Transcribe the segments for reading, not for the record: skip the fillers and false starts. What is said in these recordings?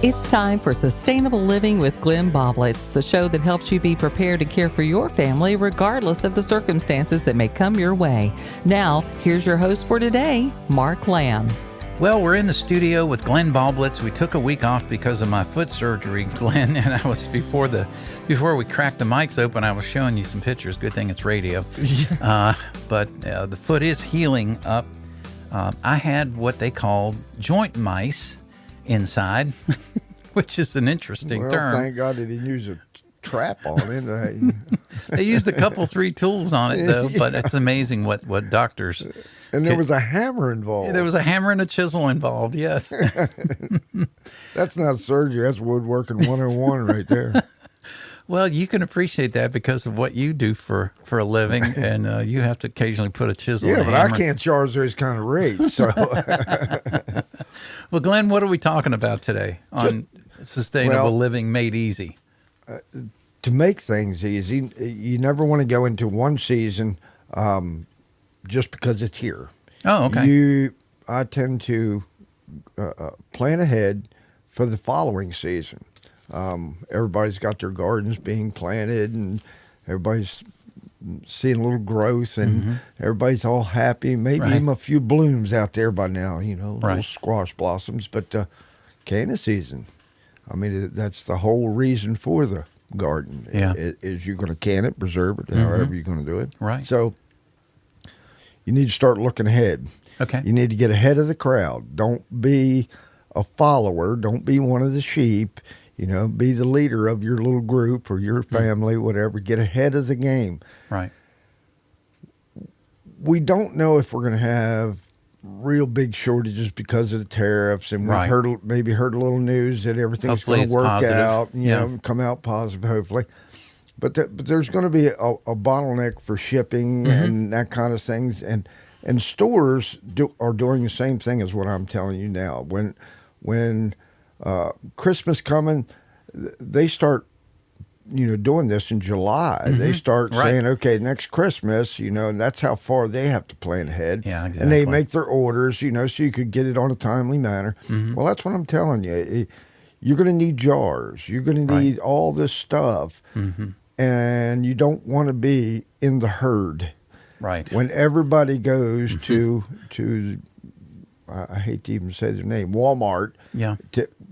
It's time for Sustainable Living with Glenn Boblitz, the show that helps you be prepared to care for your family regardless of the circumstances that may come your way. Now, here's your host for today, Mark Lamb. Well, we're in the studio with Glenn Boblitz. We took a week off because of my foot surgery, Glenn, and I was before we cracked the mics open, I was showing you some pictures. Good thing it's radio. But the foot is healing up. I had what they called joint mice inside, which is an interesting term. Thank God they didn't use a trap on it. They used a couple, 3 tools on it, though, but it's amazing what doctors... And there was a hammer involved. There was a hammer and a chisel involved, yes. That's not surgery. That's woodworking 101 right there. Well, you can appreciate that because of what you do for a living, and you have to occasionally put a chisel in a hammer. Yeah, but I can't charge those kind of rates. So. Well, Glenn, what are we talking about today on Sustainable Living Made Easy? To make things easy, you never want to go into one season just because it's here. Oh, okay. I tend to plan ahead for the following season. Everybody's got their gardens being planted, and everybody's seeing a little growth, and everybody's all happy. Maybe even a few blooms out there by now, little squash blossoms. But canning season, I mean, that's the whole reason for the garden. Yeah. Is you're going to can it, preserve it, however you're going to do it. Right. So you need to start looking ahead. Okay. You need to get ahead of the crowd. Don't be a follower. Don't be one of the sheep. Be the leader of your little group or your family, whatever. Get ahead of the game. Right. We don't know if we're going to have real big shortages because of the tariffs, and we've maybe heard a little news that everything's going to work out, come out positive, hopefully. But there's going to be a bottleneck for shipping and that kind of things, and stores are doing the same thing as what I'm telling you now. When Christmas coming, they start, doing this in July. They start saying, okay, next Christmas, and that's how far they have to plan ahead. Yeah, exactly. And they make their orders, so you could get it on a timely manner. Well, that's what I'm telling you. You're going to need jars. You're going to need all this stuff. And you don't want to be in the herd. Right. When everybody goes to I hate to even say their name, Walmart,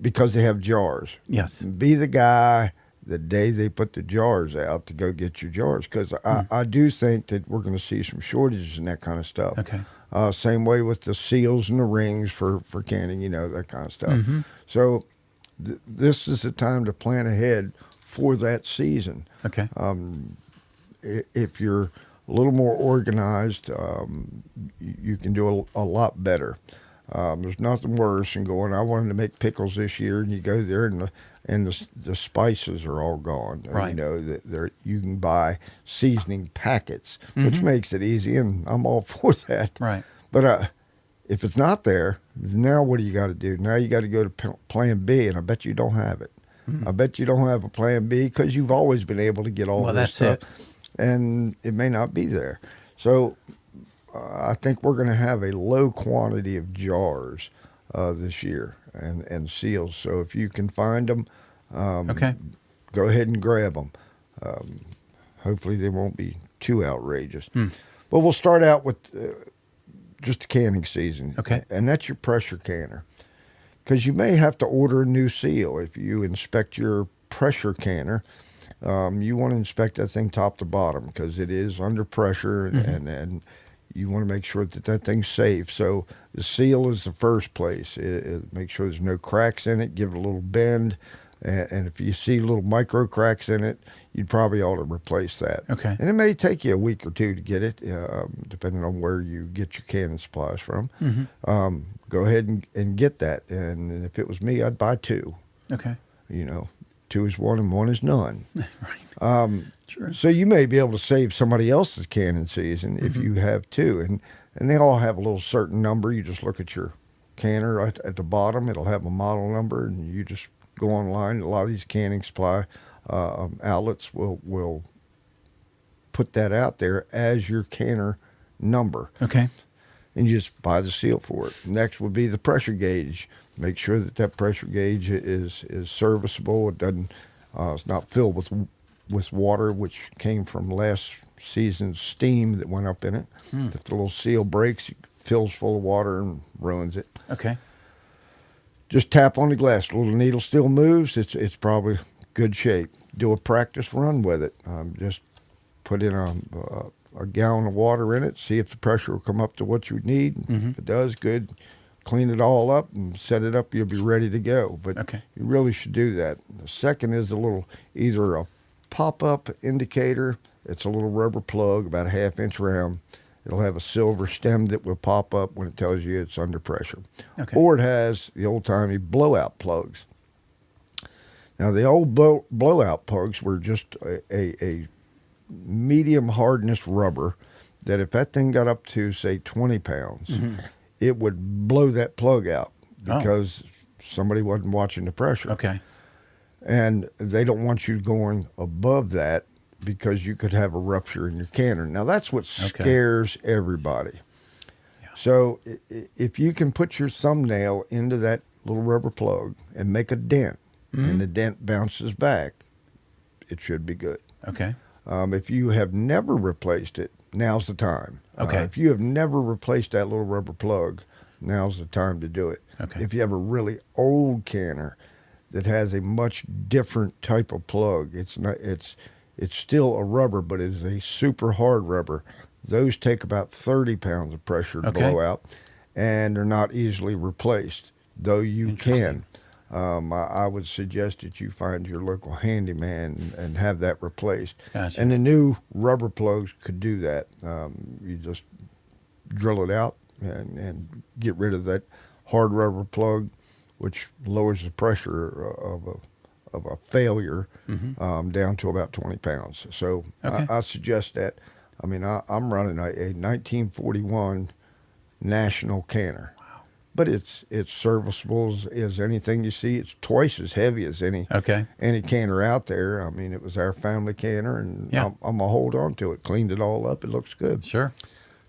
because they have jars. Yes. Be the guy the day they put the jars out to go get your jars, because I do think that we're going to see some shortages and that kind of stuff. Okay. Same way with the seals and the rings for canning, that kind of stuff. So this is the time to plan ahead for that season. Okay. If you're a little more organized, you can do a lot better. There's nothing worse than going, I wanted to make pickles this year, and you go there and the spices are all gone. Right. You can buy seasoning packets, which makes it easy, and I'm all for that. Right. But if it's not there, now what do you got to do? Now you got to go to plan B, and I bet you don't have it. I bet you don't have a plan B because you've always been able to get all this stuff. And it may not be there. So I think we're going to have a low quantity of jars this year and seals. So if you can find them, go ahead and grab them. Hopefully they won't be too outrageous. But we'll start out with just the canning season. Okay. And that's your pressure canner. Because you may have to order a new seal. If you inspect your pressure canner, you want to inspect that thing top to bottom because it is under pressure, and you want to make sure that thing's safe. So the seal is the first place. Make sure there's no cracks in it. Give it a little bend. And if you see little micro cracks in it, you'd probably ought to replace that. Okay. And it may take you a week or two to get it, depending on where you get your canning supplies from. Go ahead and get that. And if it was me, I'd buy 2. Okay. 2 is 1 and 1 is none. Right. Sure. So you may be able to save somebody else's canning season if you have 2. And they all have a little certain number. You just look at your canner at the bottom. It'll have a model number, and you just go online. A lot of these canning supply outlets will put that out there as your canner number. Okay. and you just buy the seal for it. Next would be the pressure gauge. Make sure that pressure gauge is serviceable. It doesn't it's not filled with water, which came from last season's steam that went up in it. If the little seal breaks, it fills full of water and ruins it. Okay. Just tap on the glass. The little needle still moves. It's probably good shape. Do a practice run with it. Just put in a gallon of water in it. See if the pressure will come up to what you need. If it does, good. Clean it all up and set it up. You'll be ready to go. But you really should do that. The second is either a pop-up indicator. It's a little rubber plug about a 1/2 inch round. It'll have a silver stem that will pop up when it tells you it's under pressure. Or it has the old-timey blowout plugs. Now, the old blowout plugs were just a medium hardness rubber that if that thing got up to, say, 20 pounds, it would blow that plug out because somebody wasn't watching the pressure. And they don't want you going above that because you could have a rupture in your canner. Now, that's what scares everybody. So if you can put your thumbnail into that little rubber plug and make a dent, and the dent bounces back, it should be good. If you have never replaced it, now's the time. If you have never replaced that little rubber plug, now's the time to do it. If you have a really old canner that has a much different type of plug, it's still a rubber, but it is a super hard rubber. Those take about 30 pounds of pressure to blow out, and they're not easily replaced, though you can. I would suggest that you find your local handyman and have that replaced. And the new rubber plugs could do that. You just drill it out and get rid of that hard rubber plug, which lowers the pressure of a failure down to about 20 pounds. So I suggest that. I mean, I'm running a 1941 National canner. But it's serviceable as anything you see. It's twice as heavy as any canner out there. I mean, it was our family canner, and I'm going to hold on to it. Cleaned it all up. It looks good.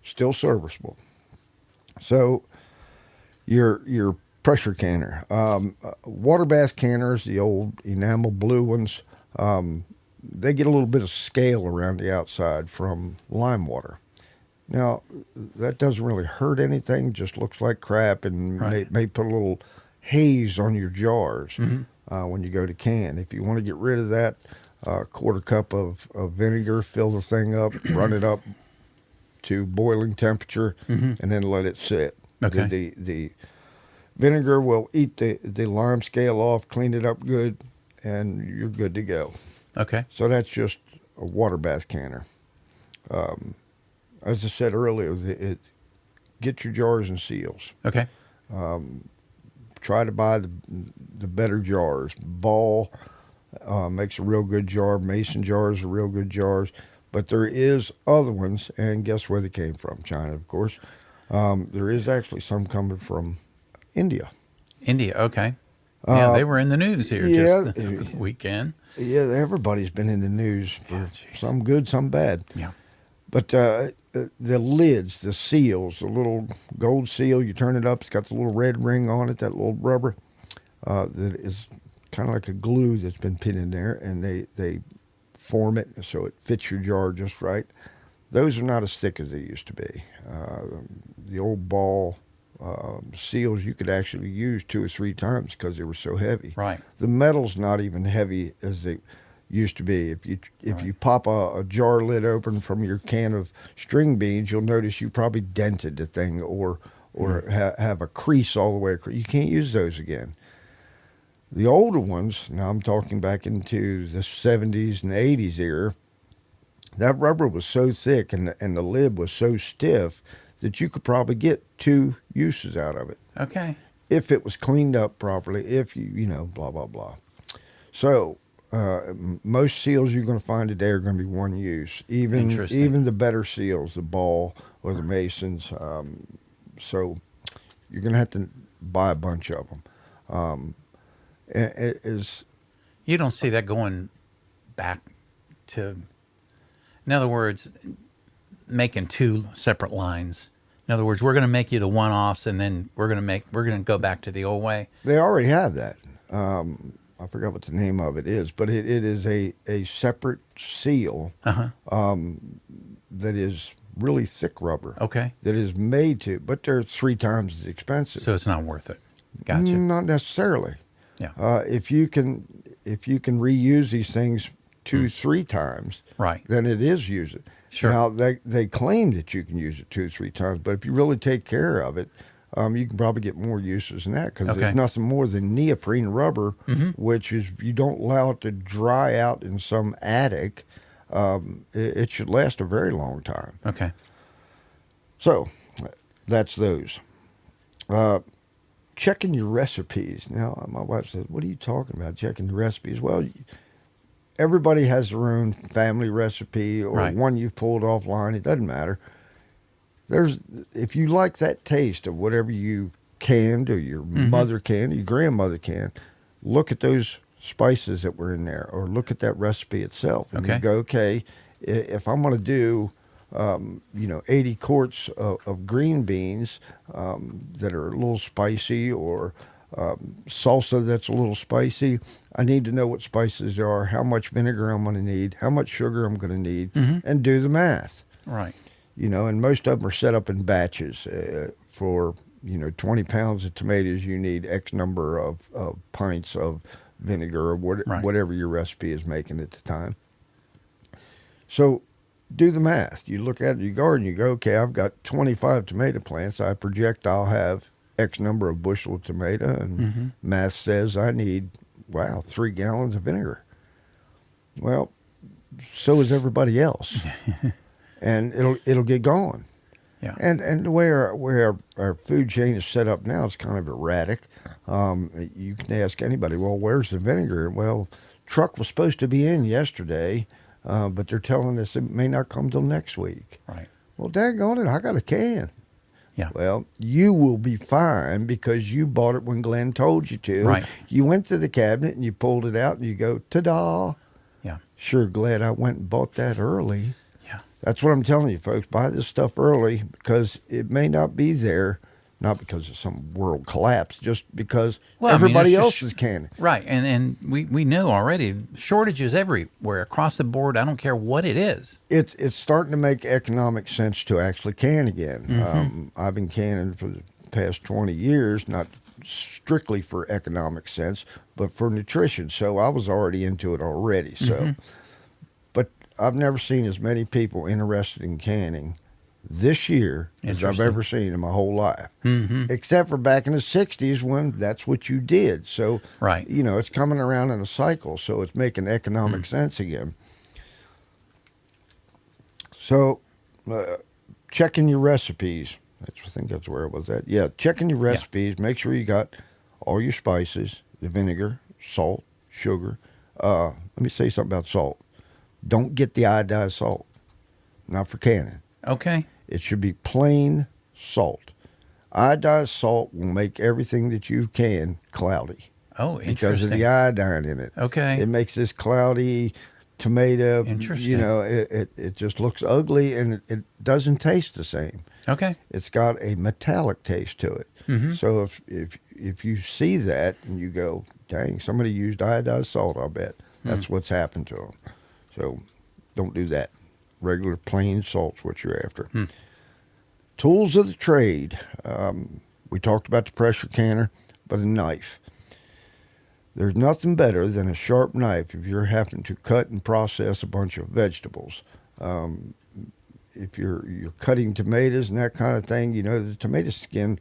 Still serviceable. So your pressure canner. Water bath canners, the old enamel blue ones, they get a little bit of scale around the outside from lime water. Now, that doesn't really hurt anything, just looks like crap, and may put a little haze on your jars when you go to can. If you want to get rid of that, quarter cup of vinegar, fill the thing up, run it up to boiling temperature, and then let it sit. The vinegar will eat the lime scale off, clean it up good, and you're good to go. So that's just a water bath canner. As I said earlier, get your jars and seals. Try to buy the better jars. Ball makes a real good jar. Mason jars are real good jars. But there is other ones, and guess where they came from? China, of course. There is actually some coming from India. Yeah, they were in the news here just the weekend. Yeah, everybody's been in the news for some good, some bad. But the lids, the seals, the little gold seal, you turn it up, it's got the little red ring on it, that little rubber that is kind of like a glue that's been put in there, and they form it so it fits your jar just right. Those are not as thick as they used to be. The old ball seals you could actually use 2 or 3 times because they were so heavy. The metal's not even heavy as they used to be. If you pop a jar lid open from your can of string beans, you'll notice you probably dented the thing or have a crease all the way across. You can't use those again. The older ones, now I'm talking back into the 70s and 80s era, that rubber was so thick and the lid was so stiff that you could probably get 2 uses out of it. If it was cleaned up properly, if you blah, blah, blah. So most seals you're going to find today are going to be one use, even the better seals, the ball or the Masons. So you're going to have to buy a bunch of them. You don't see that going back to, in other words, making 2 separate lines. In other words, we're going to make you the one-offs, and then we're going to go back to the old way. They already have that. I forgot what the name of it is, but it is a separate seal that is really thick rubber. Okay. That is made to, but they're 3 times as expensive. So it's not worth it. Gotcha. Not necessarily. Yeah. If you can reuse these things 2-3 times, right, then it is use it. Sure. Now they claim that you can use it 2-3 times, but if you really take care of it, you can probably get more uses than that because there's nothing more than neoprene rubber, which is you don't allow it to dry out in some attic. It should last a very long time. Okay. So that's those. Checking your recipes. Now, my wife says, "What are you talking about? Checking the recipes?" Well, everybody has their own family recipe or one you've pulled offline. It doesn't matter. If you like that taste of whatever you canned or your mother canned or your grandmother canned, look at those spices that were in there or look at that recipe itself. And you go, okay, if I'm going to do, 80 quarts of green beans that are a little spicy or salsa that's a little spicy, I need to know what spices there are, how much vinegar I'm going to need, how much sugar I'm going to need, and do the math. Right. And most of them are set up in batches. For 20 pounds of tomatoes, you need X number of pints of vinegar or whatever your recipe is making at the time. So do the math. You look at your garden, you go, okay, I've got 25 tomato plants. I project I'll have X number of bushel of tomato, and math says I need, 3 gallons of vinegar. Well, so is everybody else. And it'll get going. Yeah. And the way our food chain is set up now is kind of erratic. You can ask anybody, well, where's the vinegar? Well, truck was supposed to be in yesterday, but they're telling us it may not come till next week. Right. Well, daggone it, I got a can. Yeah. Well, you will be fine because you bought it when Glenn told you to. Right. You went to the cabinet and you pulled it out and you go, ta-da. Yeah. Sure glad I went and bought that early. That's what I'm telling you, folks. Buy this stuff early because it may not be there, not because of some world collapse, just because everybody else is canning. Right, and we know already shortages everywhere across the board. I don't care what it is. It's starting to make economic sense to actually can again. I've been canning for the past 20 years, not strictly for economic sense, but for nutrition. So I was already into it already. So. I've never seen as many people interested in canning this year as I've ever seen in my whole life, except for back in the 60s when that's what you did. So, it's coming around in a cycle, so it's making economic sense again. So, checking your recipes. I think that's where it was at. Yeah, checking your recipes. Make sure you got all your spices, the vinegar, salt, sugar. Let me say something about salt. Don't get the iodized salt. Not for canning. Okay. It should be plain salt. Iodized salt will make everything that you can cloudy. Oh, interesting. Because of the iodine in it. Okay. It makes this cloudy tomato. Interesting. It just looks ugly and it doesn't taste the same. Okay. It's got a metallic taste to it. So if you see that and you go, dang, somebody used iodized salt, I'll bet. That's what's happened to them. So don't do that. Regular plain salt's what you're after. Tools of the trade. We talked about the pressure canner, but a knife. There's nothing better than a sharp knife if you're having to cut and process a bunch of vegetables. If you're cutting tomatoes and that kind of thing, the tomato skin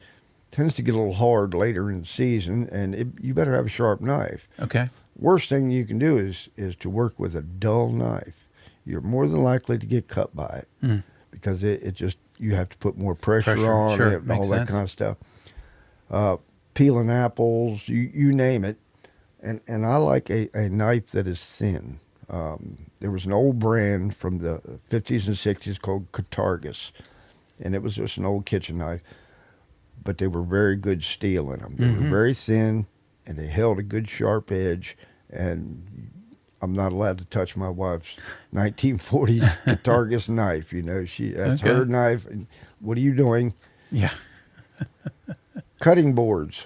tends to get a little hard later in the season, and you better have a sharp knife. Okay. Worst thing you can do is to work with a dull knife. You're more than likely to get cut by it because it just, you have to put more pressure on it and all that kind of stuff. Peeling apples, you name it. And I like a knife that is thin. There was an old brand from the 50s and 60s called Katargas, and it was just an old kitchen knife, but they were very good steel in them. They were very thin, and they held a good sharp edge, and I'm not allowed to touch my wife's 1940s Katargas knife. That's her knife. And what are you doing? Yeah. Cutting boards.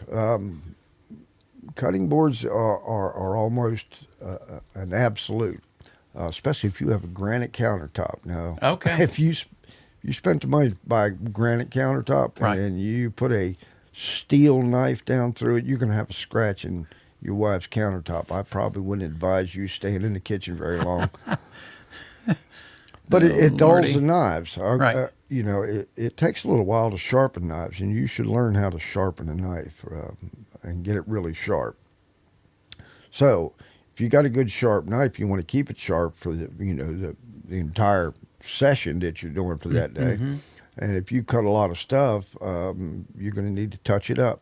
Cutting boards are almost an absolute, especially if you have a granite countertop. Now, okay. If you spent the money to buy a granite countertop Right. and you put a steel knife down through it, you're going to have a scratch in your wife's countertop. I probably wouldn't advise you staying in the kitchen very long. But it dulls the knives. Right. It takes a little while to sharpen knives, and you should learn how to sharpen a knife and get it really sharp. So, if you got a good sharp knife, you want to keep it sharp for the entire session that you're doing for that day. Mm-hmm. And if you cut a lot of stuff, you're going to need to touch it up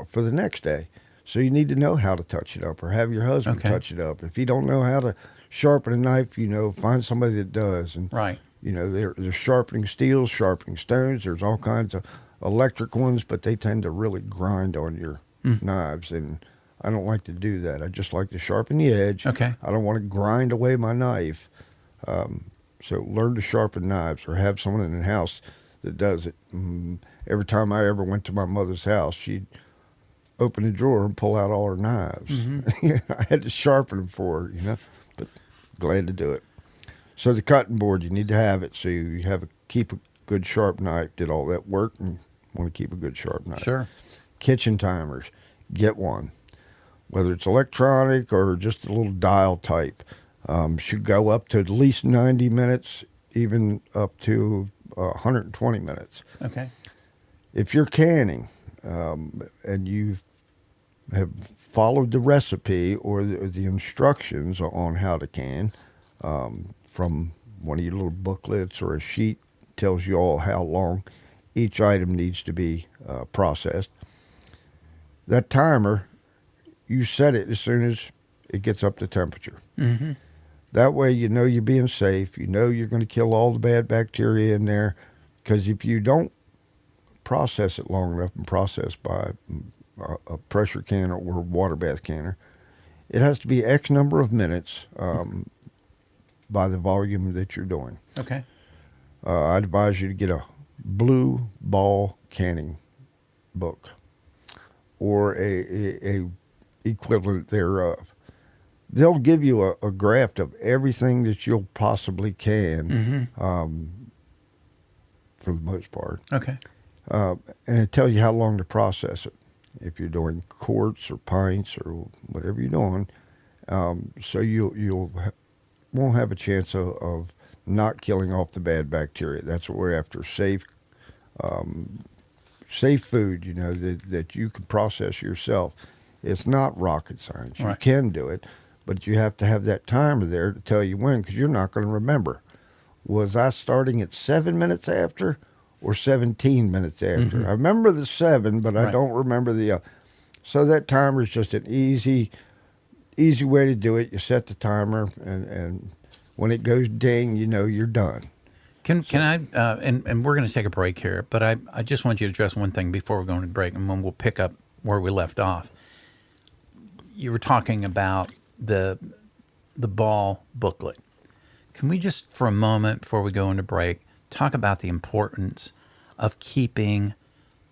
for the next day. So you need to know how to touch it up, or have your husband touch it up. If you don't know how to sharpen a knife, find somebody that does. And right. There's sharpening steels, sharpening stones. There's all kinds of electric ones, but they tend to really grind on your knives, and I don't like to do that. I just like to sharpen the edge. Okay. I don't want to grind away my knife. So learn to sharpen knives, or have someone in the house that does it. Every time I ever went to my mother's house, she'd open a drawer and pull out all her knives. Mm-hmm. I had to sharpen them for her, but glad to do it. So the cutting board, you need to have it so you keep a good sharp knife. Did all that work and want to keep a good sharp knife. Sure. Kitchen timers, get one. Whether it's electronic or just a little dial type, should go up to at least 90 minutes, even up to 120 minutes. Okay. If you're canning and you have followed the recipe or the instructions on how to can, from one of your little booklets or a sheet tells you all how long each item needs to be processed. That timer, you set it as soon as it gets up to temperature. Mm-hmm. That way you're being safe. You're going to kill all the bad bacteria in there, because if you don't process it long enough and process by a pressure canner or water bath canner, it has to be X number of minutes by the volume that you're doing. Okay. I'd advise you to get a blue ball canning book or a equivalent thereof. They'll give you a graph of everything that you'll possibly can, for the most part. Okay. And it tells you how long to process it, if you're doing quarts or pints or whatever you're doing. So you won't have a chance of not killing off the bad bacteria. That's what we're after. Safe food, that you can process yourself. It's not rocket science. Right. You can do it, but you have to have that timer there to tell you when, because you're not going to remember. Was I starting at 7 minutes after or 17 minutes after? Mm-hmm. I remember the 7, but I don't remember the So that timer is just an easy way to do it. You set the timer, and when it goes ding, you're done. Can I, and we're going to take a break here, but I just want you to address one thing before we're going to break, and then we'll pick up where we left off. You were talking about the ball booklet. Can we just, for a moment before we go into break, talk about the importance of keeping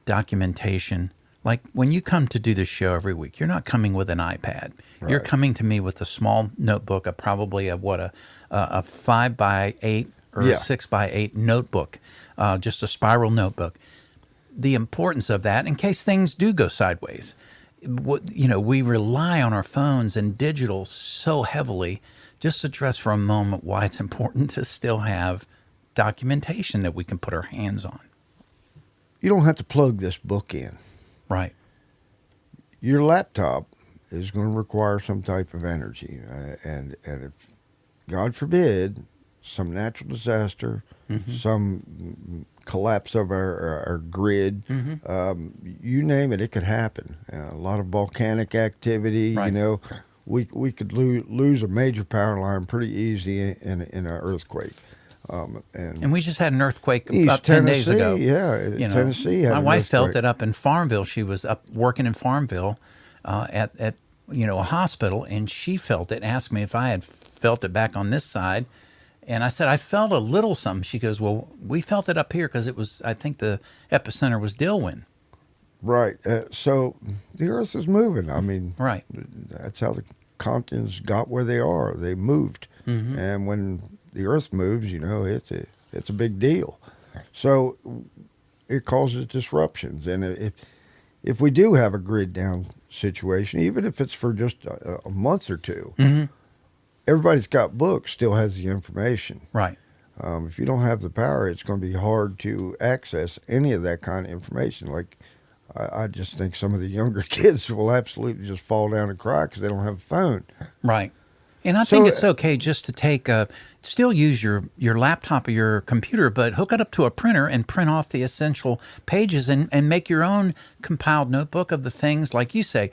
documentation? Like when you come to do this show every week, you're not coming with an iPad. Right. You're coming to me with a small notebook, a 5x8 or a 6x8 notebook, just a spiral notebook. The importance of that in case things do go sideways. We rely on our phones and digital so heavily. Just address for a moment why it's important to still have documentation that we can put our hands on. You don't have to plug this book in. Right. Your laptop is going to require some type of energy. And if, God forbid, some natural disaster, some collapse of our grid, you name it, it could happen. A lot of volcanic activity, right. We could lose a major power line pretty easy in an earthquake. And we just had an earthquake about 10 days ago. Yeah, Tennessee had my an wife earthquake. felt it up in Farmville. She was up working in Farmville at a hospital, and she felt it. Asked me if I had felt it back on this side, And I said, I felt a little something. She goes, well, we felt it up here because it was, I think the epicenter was Dillwyn. Right. So the Earth is moving. I mean, right. That's how the continents got where they are. They moved. Mm-hmm. And when the Earth moves, it's a big deal. So it causes disruptions. And if we do have a grid down situation, even if it's for just a month or two, mm-hmm. everybody's got books still has the information. Right. If you don't have the power, it's going to be hard to access any of that kind of information. Like, I just think some of the younger kids will absolutely just fall down and cry because they don't have a phone. Right. And I think it's okay just to take still use your laptop or your computer, but hook it up to a printer and print off the essential pages and make your own compiled notebook of the things, like you say.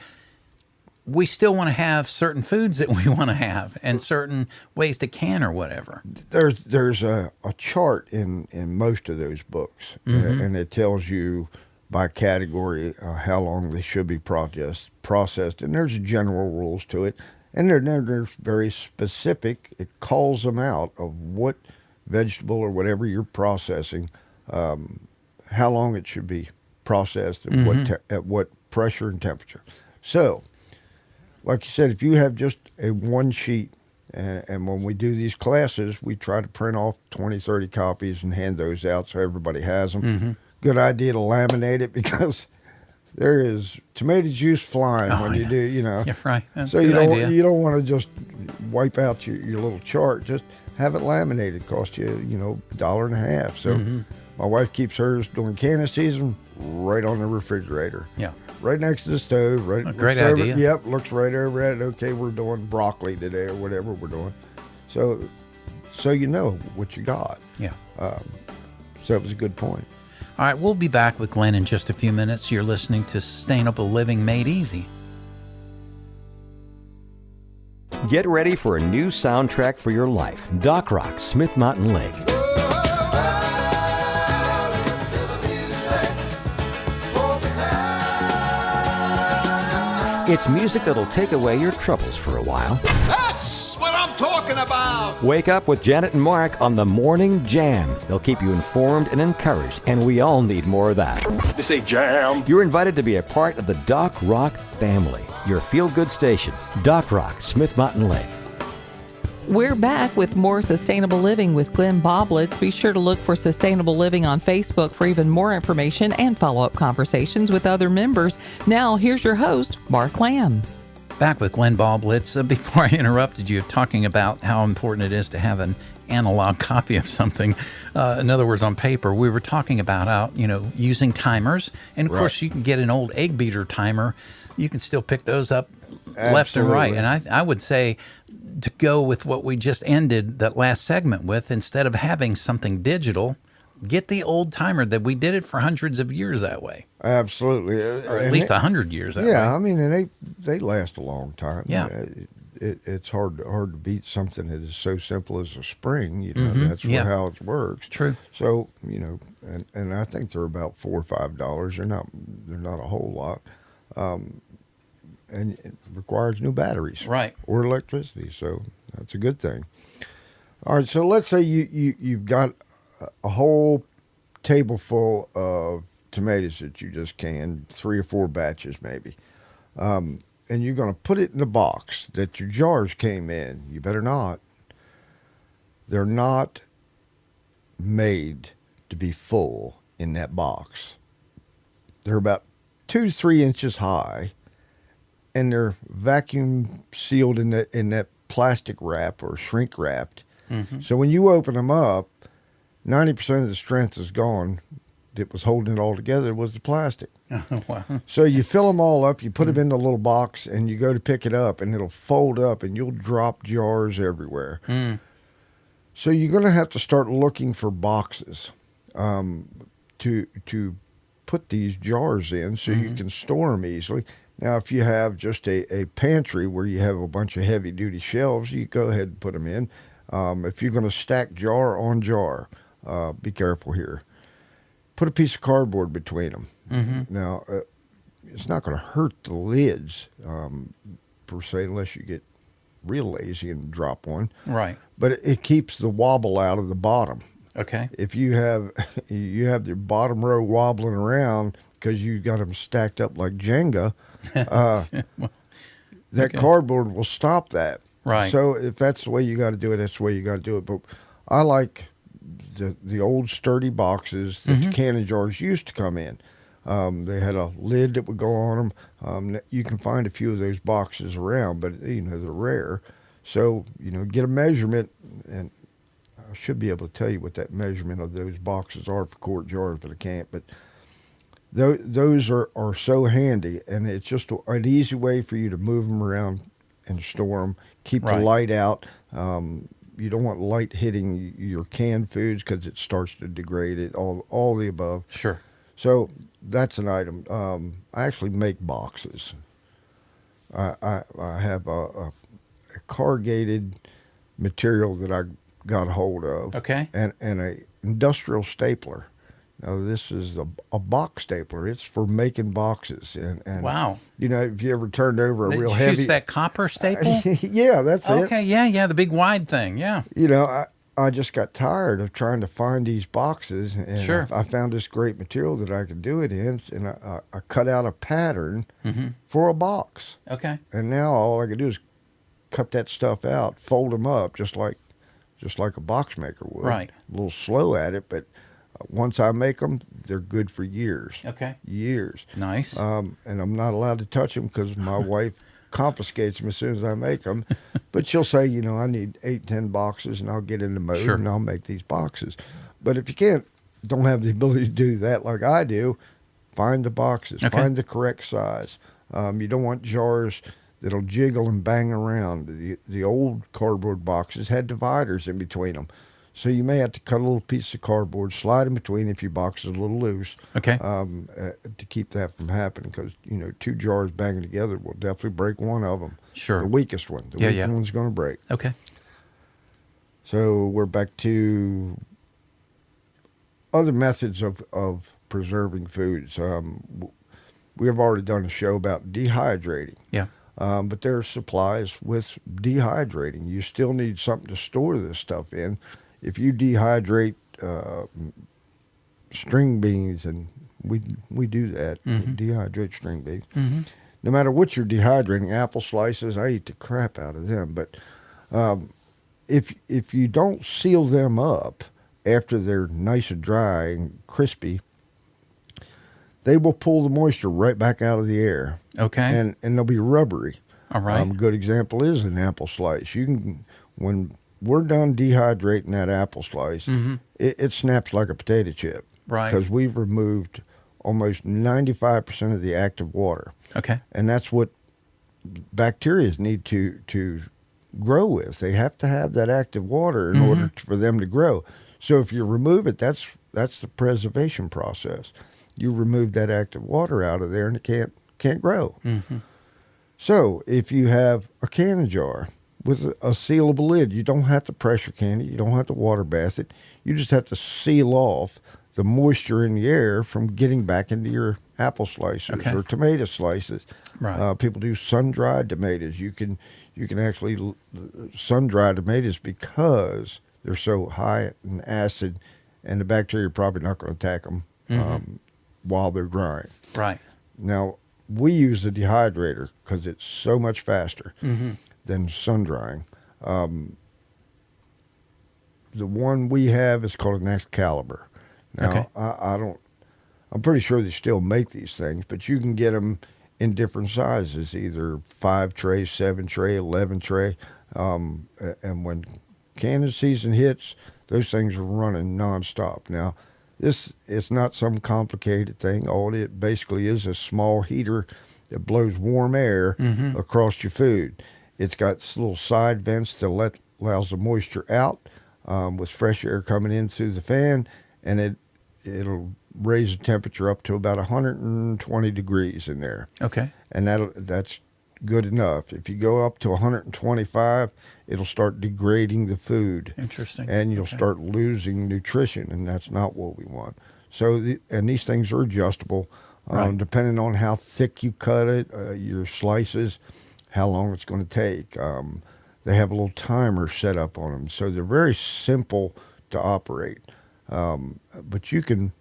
We still want to have certain foods that we want to have and certain ways to can or whatever. There's a chart in most of those books, mm-hmm. And it tells you by category how long they should be processed, and there's general rules to it. And they're very specific. It calls them out of what vegetable or whatever you're processing, how long it should be processed, and mm-hmm. At what pressure and temperature. So, like you said, if you have just a one sheet, and when we do these classes, we try to print off 20, 30 copies and hand those out so everybody has them. Mm-hmm. Good idea to laminate it because there is tomato juice flying when you do, Yeah, right. That's so a good idea. You don't want to just wipe out your little chart. Just have it laminated. Cost you, $1.50. So mm-hmm. my wife keeps hers during canning season right on the refrigerator. Yeah. Right next to the stove. Right. A great idea. Yep. Looks right over at it. Okay, we're doing broccoli today or whatever we're doing. So you know what you got. Yeah. So it was a good point. All right, we'll be back with Glenn in just a few minutes. You're listening to Sustainable Living Made Easy. Get ready for a new soundtrack for your life. Doc Rock, Smith Mountain Lake. It's music that'll take away your troubles for a while. That's what I'm talking about! Wake up with Janet and Mark on the Morning Jam. They'll keep you informed and encouraged, and we all need more of that. This ain't jam. You're invited to be a part of the Doc Rock family, your feel-good station. Doc Rock, Smith Mountain Lake. We're back with more Sustainable Living with Glenn Boblitz. Be sure to look for Sustainable Living on Facebook for even more information and follow-up conversations with other members. Now, here's your host, Mark Lamb. Back with Glenn Boblitz. Before I interrupted you, talking about how important it is to have an analog copy of something. In other words, on paper, we were talking about how, using timers. And, of course, you can get an old egg beater timer. You can still pick those up left and right. And I would say to go with what we just ended that last segment with, instead of having something digital, get the old timer that we did it for hundreds of years that way. Absolutely. Or at least 100 years that way. Yeah, I mean, and they last a long time. Yeah. It's hard to beat something that is so simple as a spring. Mm-hmm. That's how it works. True. So, and I think they're about $4 or $5. They're not a whole lot. And it requires new batteries. Right. Or electricity. So that's a good thing. All right, so let's say you've got a whole table full of tomatoes that you just canned, 3 or 4 batches maybe. And you're going to put it in a box that your jars came in. You better not. They're not made to be full in that box. They're about 2 to 3 inches high, and they're vacuum sealed in that plastic wrap or shrink wrapped. Mm-hmm. So when you open them up, 90% of the strength is gone. That was holding it all together was the plastic. Wow. So you fill them all up, you put them in the little box, and you go to pick it up, and it'll fold up, and you'll drop jars everywhere. Mm. So you're going to have to start looking for boxes to put these jars in so you can store them easily. Now, if you have just a pantry where you have a bunch of heavy-duty shelves, you go ahead and put them in. If you're going to stack jar on jar, be careful here. Put a piece of cardboard between them. Mm-hmm. Now, it's not going to hurt the lids, per se, unless you get real lazy and drop one. Right. But it keeps the wobble out of the bottom. Okay. If you have the bottom row wobbling around because you got them stacked up like Jenga, that cardboard will stop that. Right. So if that's the way you got to do it, that's the way you got to do it. But I like the old sturdy boxes that the canning jars used to come in. They had a lid that would go on them. You can find a few of those boxes around, but they're rare. So get a measurement, and I should be able to tell you what that measurement of those boxes are for quart jars, but I can't. But those are so handy, and it's just an easy way for you to move them around and store them. Keep the light out. You don't want light hitting your canned foods because it starts to degrade it. All the above. Sure. So that's an item. I actually make boxes. I have a corrugated material that I got a hold of. Okay. And a industrial stapler. Now this is a box stapler. It's for making boxes. And wow. If you ever turned over a real shoots heavy that copper staple? Yeah, that's it. Okay, yeah, the big wide thing, yeah. I just got tired of trying to find these boxes, and sure. I found this great material that I could do it in, and I cut out a pattern for a box. Okay. And now all I can do is cut that stuff out, fold them up, just like a box maker would. Right. A little slow at it, but once I make them, they're good for years. Okay. Years. Nice. And I'm not allowed to touch them because my wife confiscates them as soon as I make them. But she'll say, I need 8-10 boxes, and I'll get in the mode and I'll make these boxes. But if you don't have the ability to do that like I do, find the boxes, find the correct size. You don't want jars that'll jiggle and bang around. The old cardboard boxes had dividers in between them. So you may have to cut a little piece of cardboard, slide in between if your box is a little loose. Okay. To keep that from happening, because two jars banging together will definitely break one of them. Sure. The weakest one. The weak one's going to break. Okay. So we're back to other methods of preserving foods. We have already done a show about dehydrating. Yeah. But there are supplies with dehydrating. You still need something to store this stuff in. If you dehydrate string beans, and we do that, we dehydrate string beans. No matter what you're dehydrating, apple slices, I eat the crap out of them. But if you don't seal them up after they're nice and dry and crispy, they will pull the moisture right back out of the air. Okay. And they'll be rubbery. All right. A good example is an apple slice. When we're done dehydrating that apple slice, it snaps like a potato chip. Right. Because we've removed almost 95% of the active water. Okay. And that's what bacteria need to grow with. They have to have that active water in order for them to grow. So if you remove it, that's the preservation process. You remove that active water out of there, and it can't grow. So if you have a canning jar with a sealable lid, you don't have to pressure can it. You don't have to water bath it. You just have to seal off the moisture in the air from getting back into your apple slices or tomato slices. Right. People do sun-dried tomatoes. You can actually sun-dry tomatoes because they're so high in acid, and the bacteria are probably not going to attack them while they're drying. Right. Now, we use the dehydrator because it's so much faster than sun drying. The one we have is called an Excalibur. Now, I'm pretty sure they still make these things, but you can get them in different sizes, either 5 tray, 7 tray, 11 tray. And when canning season hits, those things are running nonstop. Now, this is not some complicated thing. All it basically is a small heater that blows warm air across your food. It's got little side vents that allows the moisture out with fresh air coming in through the fan, and it'll raise the temperature up to about 120 degrees in there. Okay. And that's good enough. If you go up to 125, it'll start degrading the food. Interesting. And you'll start losing nutrition, and that's not what we want. So, these things are adjustable, depending on how thick you cut it, your slices, how long it's going to take. They have a little timer set up on them, so they're very simple to operate. But you can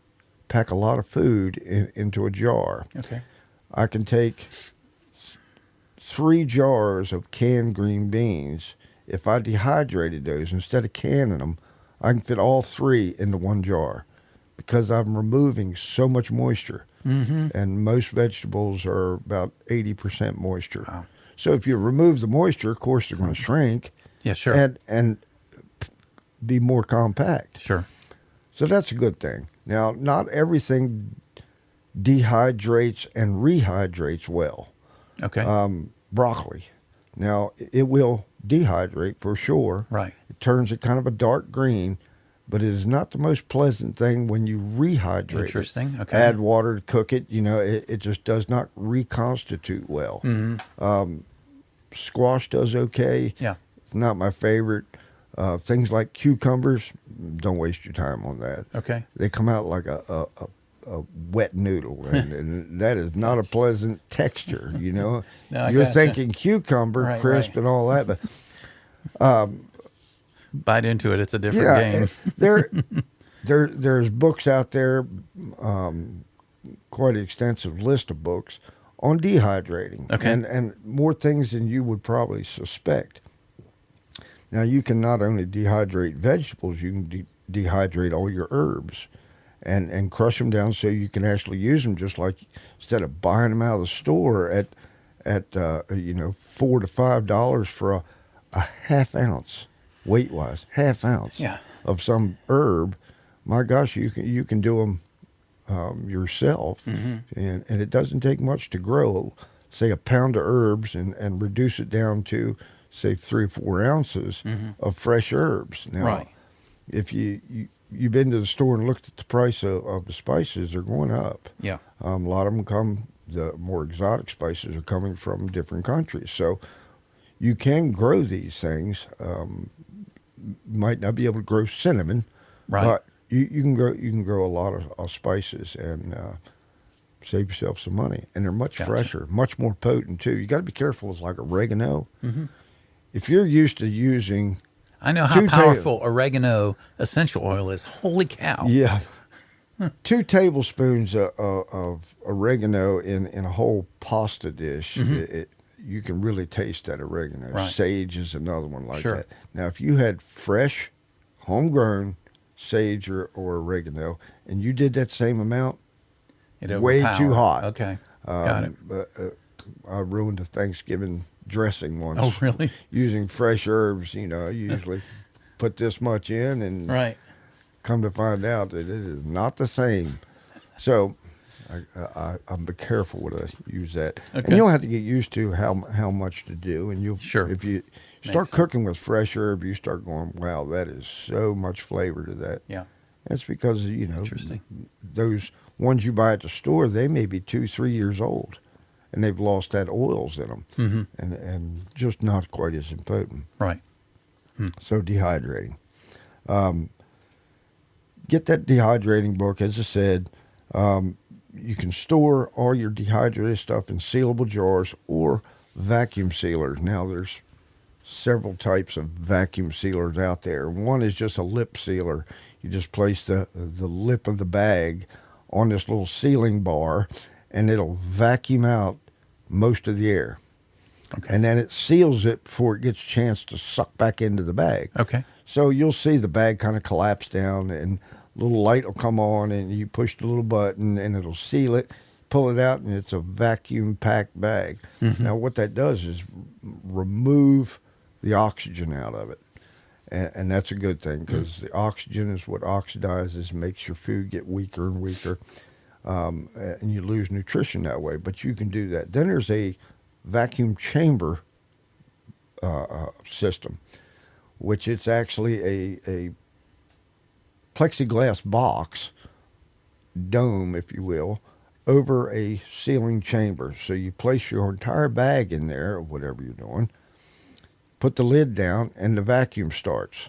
pack a lot of food into a jar. Okay. I can take 3 jars of canned green beans. If I dehydrated those, instead of canning them, I can fit all 3 into 1 jar because I'm removing so much moisture. Mm-hmm. And most vegetables are about 80% moisture. Wow. So if you remove the moisture, of course, they're going to shrink. Yeah, sure. And be more compact. Sure. So that's a good thing. Now, not everything dehydrates and rehydrates well. Okay. Broccoli. Now, it will dehydrate for sure. Right. It turns it kind of a dark green, but it is not the most pleasant thing when you rehydrate Interesting. it. Okay. Add water to cook it. You know, it just does not reconstitute well. Mm-hmm. Squash does okay. Yeah. It's not my favorite. Things like cucumbers, don't waste your time on that. Okay. They come out like a wet noodle, and that is not a pleasant texture, you know. No, You're gotcha. thinking cucumber, Right, crisp, right. and all that, but Bite into it. It's a different yeah, game. there's books out there, quite an extensive list of books on dehydrating, Okay. and more things than you would probably suspect. Now, you can not only dehydrate vegetables, you can dehydrate all your herbs and crush them down so you can actually use them, just like instead of buying them out of the store at $4 to $5 for a half ounce, weight-wise, half ounce Yeah. of some herb. My gosh, you can do them yourself, and it doesn't take much to grow, say, a pound of herbs and reduce it down to, say, 3 or 4 ounces of fresh herbs. Now, Right. if you've been to the store and looked at the price of the spices, they're going up. Yeah. A lot of them the more exotic spices are coming from different countries. So you can grow these things. Might not be able to grow cinnamon, Right. but you can grow a lot of spices and save yourself some money. And they're much Gotcha. fresher, much more potent too. You got to be careful with like oregano. Mm-hmm. If you're used to using, I know how 2 powerful oregano essential oil is. Holy cow. yeah, 2 tablespoons of oregano in a whole pasta dish, you can really taste that oregano. Right. Sage is another one like Sure. that. Now, if you had fresh, homegrown sage or oregano, and you did that same amount, It way overpowered. too hot. Okay. Got it. But, I ruined the Thanksgiving dressing once. Oh, really? Using fresh herbs, I usually put this much in, and Right. come to find out that it is not the same. So I'm be careful when I use that. Okay. And you don't have to get used to how much to do. And you'll Sure. if you Makes start sense. cooking with fresh herb, you start going, wow, that is so much flavor to that. Yeah. That's because Interesting. those ones you buy at the store, they may be 2-3 years old, and they've lost that oils in them, and just not quite as potent. Right. So dehydrating. Get that dehydrating book. As I said, you can store all your dehydrated stuff in sealable jars or vacuum sealers. Now, there's several types of vacuum sealers out there. One is just a lip sealer. You just place the lip of the bag on this little sealing bar, and it'll vacuum out most of the air. Okay. And then it seals it before it gets a chance to suck back into the bag. Okay. So you'll see the bag kind of collapse down, and a little light will come on, and you push the little button, and it'll seal it, pull it out, and it's a vacuum-packed bag. Now, what that does is remove the oxygen out of it. And that's a good thing, because the oxygen is what oxidizes, makes your food get weaker and weaker, and you lose nutrition that way. But you can do that. Then there's a vacuum chamber system, which it's actually a plexiglass box, dome, if you will, over a sealing chamber. So you place your entire bag in there, or whatever you're doing, put the lid down, and the vacuum starts.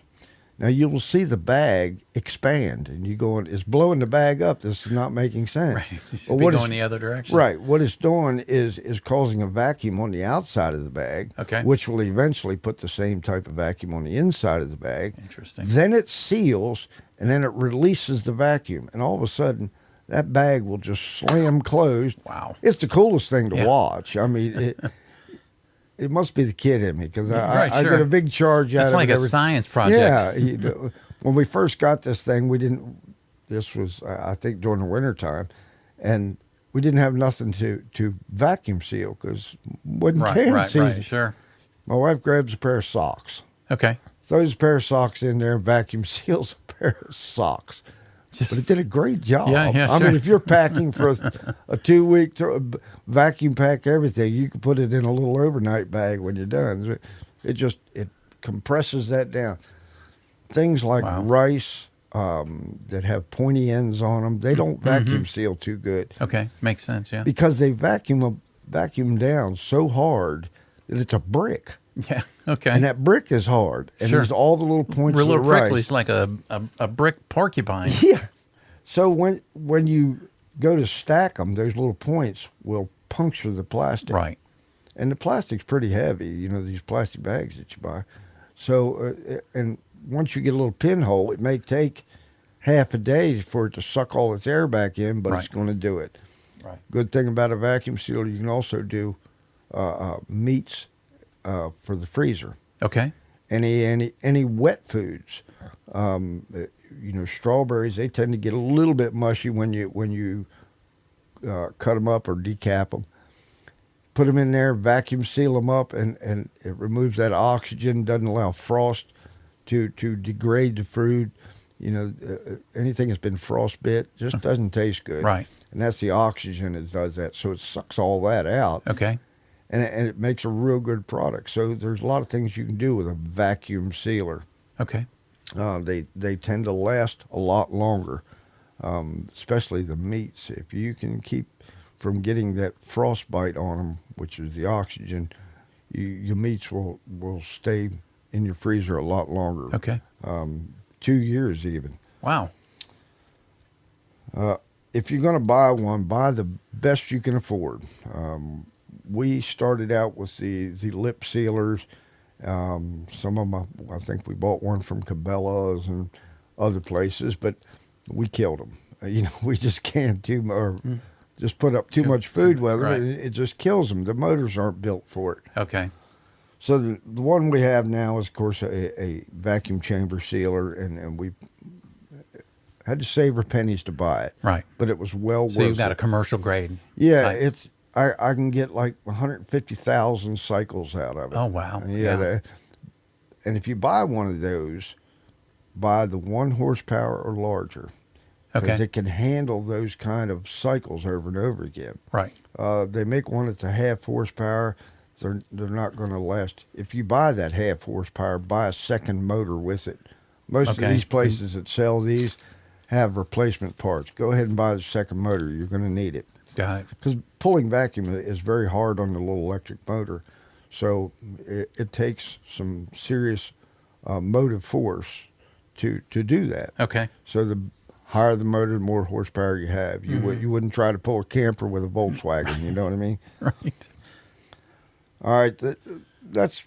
Now you will see the bag expand, and you going, it's blowing the bag up. This is not making sense. Right. You should be going the other direction. Right. What it's doing is causing a vacuum on the outside of the bag, okay, which will eventually put the same type of vacuum on the inside of the bag. Interesting. Then it seals, and then it releases the vacuum, and all of a sudden, that bag will just slam closed. Wow. It's the coolest thing to watch. I mean, it must be the kid in me, because I get a big charge out of it. It's like a science project. Yeah. When we first got this thing, this was, I think, during the wintertime, and we didn't have nothing to vacuum seal because wasn't can season. Right, sure. My wife grabs a pair of socks. Okay. Throws a pair of socks in there and vacuum seals a pair of socks. But it did a great job. Yeah, I mean, if you're packing for a 2-week vacuum pack everything, you can put it in a little overnight bag when you're done. It compresses that down. Things like rice that have pointy ends on them, they don't vacuum seal too good. Okay, makes sense, yeah. Because they vacuum down so hard that it's a brick. Yeah, okay. And that brick is hard. And there's all the little points of the rice. Little prickly, it's like a brick porcupine. Yeah. So when you go to stack them, those little points will puncture the plastic. Right. And the plastic's pretty heavy, these plastic bags that you buy. So, and once you get a little pinhole, it may take half a day for it to suck all its air back in, but it's going to do it. Right. Good thing about a vacuum sealer, you can also do meats for the freezer. Okay. Any wet foods, strawberries, they tend to get a little bit mushy when you cut them up or decap them. Put them in there, vacuum seal them up, and it removes that oxygen, doesn't allow frost to degrade the fruit. Anything that's been frostbit just doesn't taste good. Right. And that's the oxygen that does that. So it sucks all that out. Okay. And it makes a real good product. So there's a lot of things you can do with a vacuum sealer. Okay. They tend to last a lot longer, especially the meats. If you can keep from getting that frostbite on them, which is the oxygen, your meats will stay in your freezer a lot longer. Okay. 2 years even. Wow. If you're going to buy one, buy the best you can afford. We started out with the lip sealers. Some of them, I think we bought one from Cabela's and other places, but we killed them. We just can't just put up too much food with them. Right. It just kills them. The motors aren't built for it. Okay. So the one we have now is, of course, a vacuum chamber sealer, and we had to save our pennies to buy it. Right. But it was well worth it. So you've got a commercial grade. Yeah, type. I can get like 150,000 cycles out of it. Oh, wow. Yeah. And if you buy one of those, buy the 1 horsepower or larger. Because Okay. it can handle those kind of cycles over and over again. Right. They make one that's a 1/2 horsepower. They're not going to last. If you buy that 1/2 horsepower, buy a second motor with it. Most of these places that sell these have replacement parts. Go ahead and buy the second motor. You're going to need it. Got it. Because pulling vacuum is very hard on the little electric motor. So it takes some serious motive force to do that. Okay. So the higher the motor, the more horsepower you have. You wouldn't try to pull a camper with a Volkswagen. You know what I mean? Right. All right. That's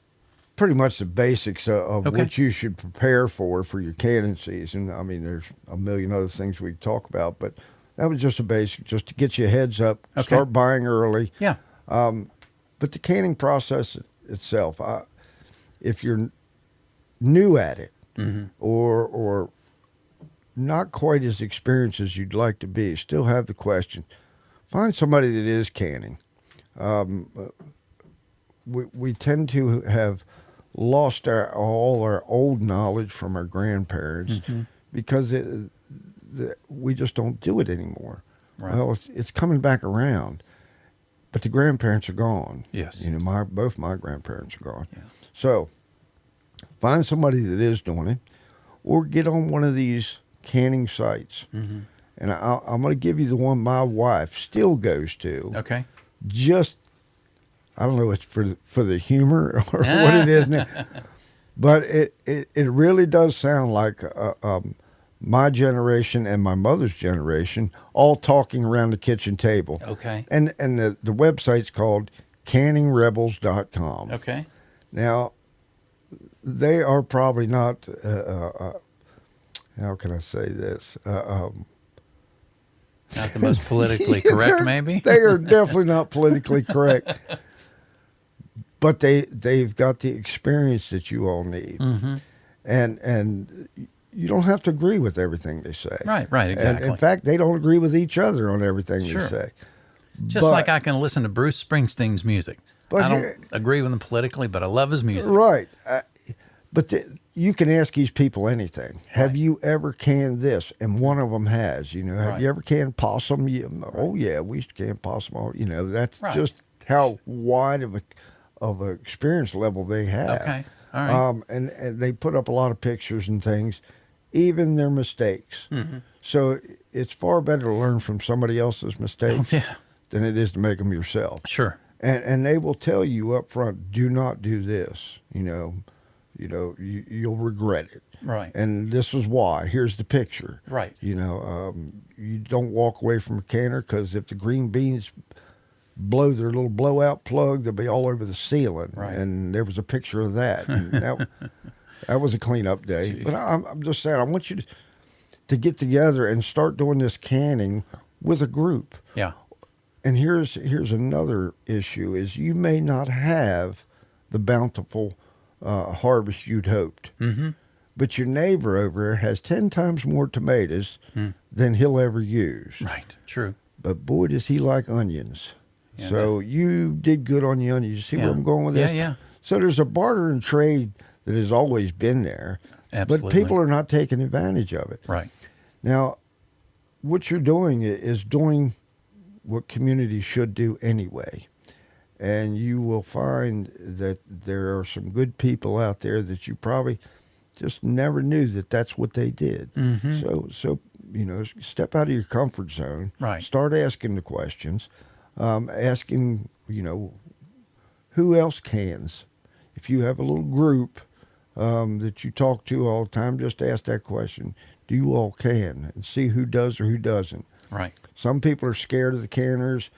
pretty much the basics of what you should prepare for your canning season. I mean, there's a million other things we could talk about, but that was just a basic, just to get you a heads up. Okay. Start buying early. Yeah. But the canning process itself, if you're new at it or not quite as experienced as you'd like to be, still have the question, find somebody that is canning. We tend to have lost all our old knowledge from our grandparents because we just don't do it anymore. Right. Well, it's coming back around. But the grandparents are gone. Yes. Both my grandparents are gone. Yeah. So find somebody that is doing it, or get on one of these canning sites. And I'm going to give you the one my wife still goes to. Okay. Just, I don't know, it's for the humor or what it is now. But it really does sound like my generation and my mother's generation all talking around the kitchen table. Okay. And the website's called canningrebels.com. Okay. Now, they are probably not, how can I say this? Not the most politically correct, maybe? They are definitely not politically correct. But they've got the experience that you all need. Mm-hmm. And you don't have to agree with everything they say. Right, exactly. And in fact, they don't agree with each other on everything Sure. they say. Just like I can listen to Bruce Springsteen's music. But I don't agree with him politically, but I love his music. Right. You can ask these people anything. Have you ever canned this? And one of them has. You know, have you ever canned possum? Oh, yeah, we used to can possum. You know, that's just how wide of a experience level they have. Okay. All right. And they put up a lot of pictures and things, even their mistakes. Mm-hmm. So it's far better to learn from somebody else's mistakes than it is to make them yourself. Sure. And they will tell you up front, do not do this. You'll regret it. Right. And this is why. Here's the picture. Right. You don't walk away from a canner, because if the green beans blow their little blowout plug, they'll be all over the ceiling. Right. And there was a picture of that. And that was a cleanup day. Jeez. But I'm just saying, I want you to get together and start doing this canning with a group. Yeah. And here's another issue: is you may not have the bountiful harvest you'd hoped, but your neighbor over there has 10 times more tomatoes than he'll ever use. Right. True. But boy, does he like onions. Yeah, So you did good on the onions. You see where I'm going with this? Yeah. So there's a barter and trade that has always been there, Absolutely. but people are not taking advantage of it. Right. Now, what you're doing is doing what communities should do anyway. And you will find that there are some good people out there that you probably just never knew that that's what they did. Mm-hmm. So step out of your comfort zone. Right. Start asking the questions. Asking, who else cans? If you have a little group that you talk to all the time, just ask that question. Do you all can? And see who does or who doesn't. Right. Some people are scared of the canners.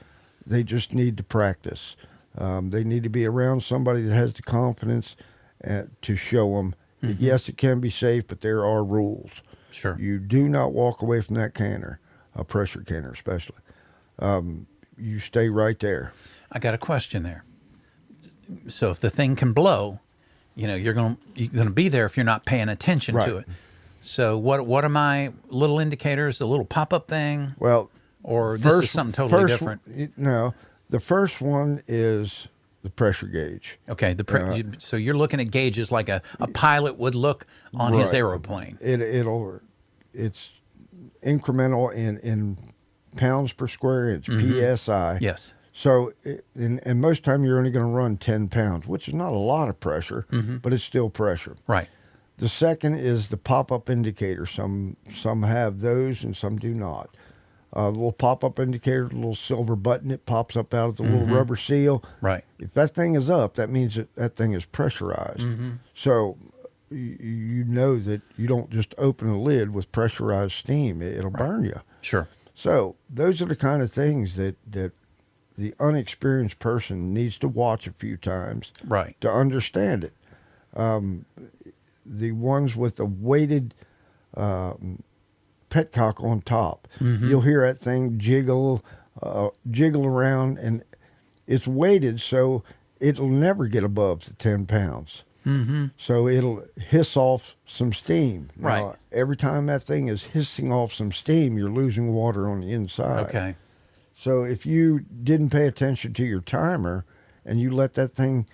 They just need to practice. They need to be around somebody that has the confidence to show them that, yes, it can be safe, but there are rules. Sure. You do not walk away from that canner, a pressure canner especially. You stay right there. I got a question there. So if the thing can blow, you're going to be there if you're not paying attention to it. So what are my little indicators? A little pop-up thing? Well, or this is something totally different? No, the first one is the pressure gauge. Okay, so you're looking at gauges like a pilot would look on his aeroplane. It's incremental in pounds per square inch, PSI. Yes. So, and most time you're only going to run 10 pounds, which is not a lot of pressure, but it's still pressure. Right. The second is the pop-up indicator. Some have those and some do not. The little pop-up indicator, the little silver button, it pops up out of the little rubber seal. Right. If that thing is up, that means that thing is pressurized. So you know that you don't just open a lid with pressurized steam. It'll burn you. Sure. So those are the kind of things that the unexperienced person needs to watch a few times to understand it. The ones with the weighted petcock on top, you'll hear that thing jiggle around, and it's weighted so it'll never get above the 10 pounds. So it'll hiss off some steam. Now, every time that thing is hissing off some steam, you're losing water on the inside. Okay. So if you didn't pay attention to your timer and you let that thing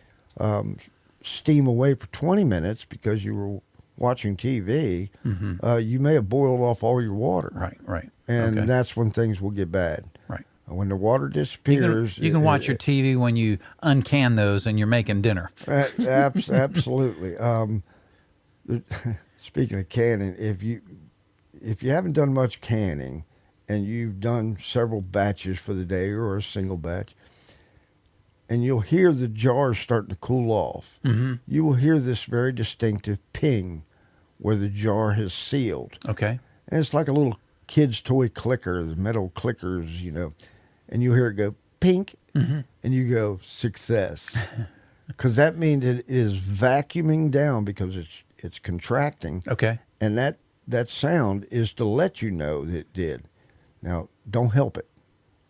steam away for 20 minutes because you were watching TV, you may have boiled off all your water. Right. And that's when things will get bad. Right. When the water disappears. You can watch your TV when you uncan those and you're making dinner. Absolutely. Speaking of canning, if you haven't done much canning and you've done several batches for the day or a single batch, and you'll hear the jar starting to cool off. Mm-hmm. You will hear this very distinctive ping where the jar has sealed. Okay. And it's like a little kid's toy clicker, the metal clickers, you know, and you hear it go pink, Mm-hmm. and you go success, because that means it is vacuuming down because it's contracting. Okay. And that sound is to let you know that it did. Now, don't help it.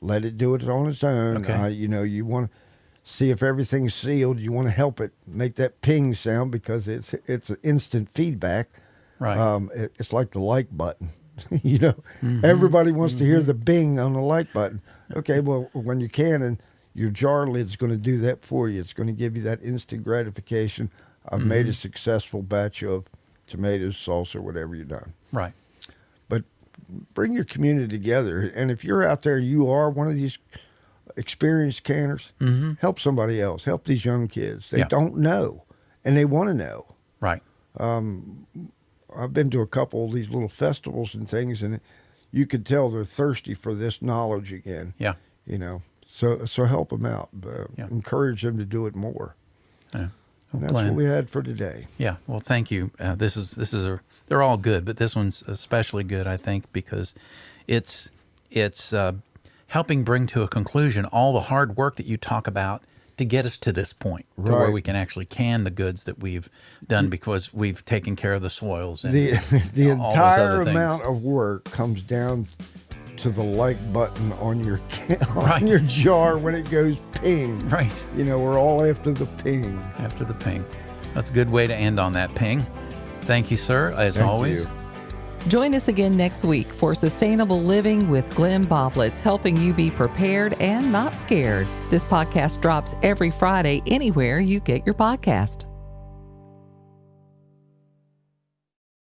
Let it do it on its own. Okay. You know, you want to see if everything's sealed. You want to help it make that ping sound because it's an instant feedback. Right. It's like the like button. You know, Mm-hmm. everybody wants to hear the bing on the like button. Okay, well, when you can, and your jar lid's going to do that for you. It's going to give you that instant gratification. I've made a successful batch of tomatoes, salsa, whatever you've done. Right. But bring your community together. And if you're out there, you are one of these experienced canners, help somebody else. Help these young kids. They Yeah. don't know, and they want to know. Right. I've been to a couple of these little festivals and things, and you could tell they're thirsty for this knowledge again. Yeah. You know, so help them out. Yeah. Encourage them to do it more. Yeah. And that's Glenn. what we had for today. Yeah. Well, thank you. They're all good, but this one's especially good, I think, because it's helping bring to a conclusion all the hard work that you talk about to get us to this point, to where Right. we can actually can the goods that we've done because we've taken care of the soils. And The all those entire other things. amount of work comes down to the like button on your Right. on your jar when it goes ping. Right. You know, we're all after the ping. After the ping. That's a good way to end on that ping. Thank you, sir, as Thank always. you. Join us again next week for Sustainable Living with Glenn Boblitz, helping you be prepared and not scared. This podcast drops every Friday anywhere you get your podcast.